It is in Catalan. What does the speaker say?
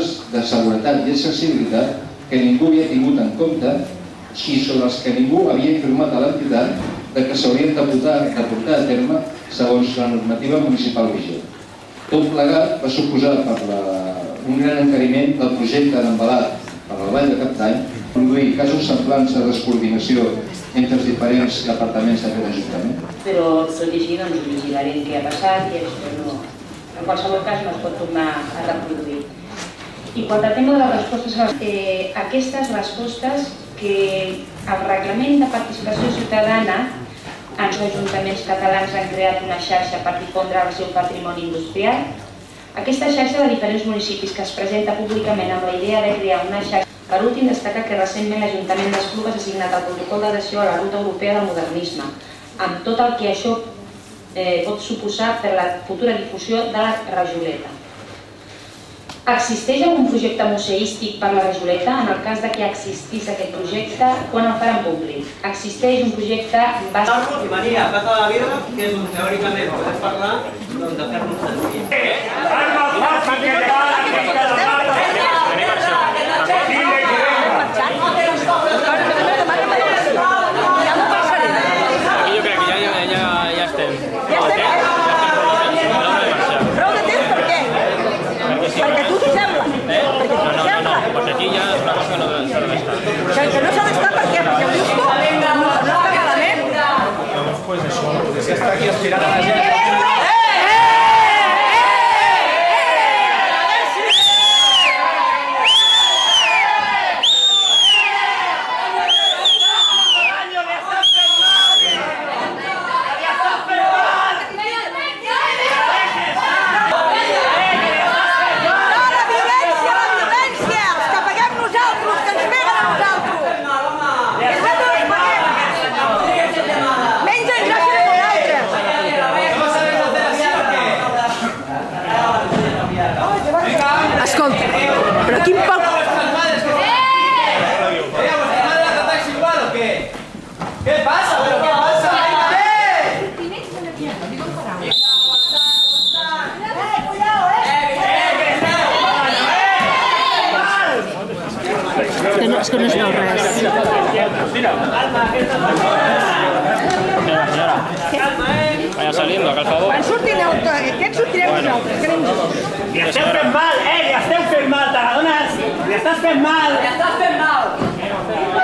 mesures de seguretat i accessibilitat que ningú havia tingut en compte i sobre els que ningú havia informat a l'entitat que s'haurien de portar a terme segons la normativa municipal vigent. Tot plegat va suposar un gran encariment del projecte d'embalat per la Vall de Capdany, produir casos semblants de descoordinació entre els diferents departaments d'aquest Ajuntament. Però tot i així doncs vigilarem què ha passat i això no, en qualsevol cas no es pot tornar a reproduir. I quant al tema de les respostes, aquestes respostes que el reglament de participació ciutadana els ajuntaments catalans han creat una xarxa per difondre el seu patrimoni industrial. Aquesta xarxa de diferents municipis que es presenta públicament amb la idea de crear una xarxa. Per últim, destaca que recentment l'Ajuntament d'Esplugues ha signat el protocol d'adhesió a la Ruta Europea del Modernisme, amb tot el que això pot suposar per la futura difusió de la rajoleta. Existeix algun projecte museístic per la rajoleta? En el cas que existís aquest projecte, quan el faran públic? Existeix un projecte bàsic... I Maria, Plaza de la Vida, que és on teòricament podem parlar de fer-nos sentir. Que no s'ha d'estar per què? Perquè el dius tu no està malament. Pues això, és que està aquí aspirant a la gent. Escolta, però quin poc... Què passa? Però què passa? És que no es veu res. Vaya saliendo, acá al favor. Quan surtin aquests sortirem nosaltres. Li esteu fent mal, li esteu fent mal, Tarragones! Li estàs fent mal! Li estàs fent mal!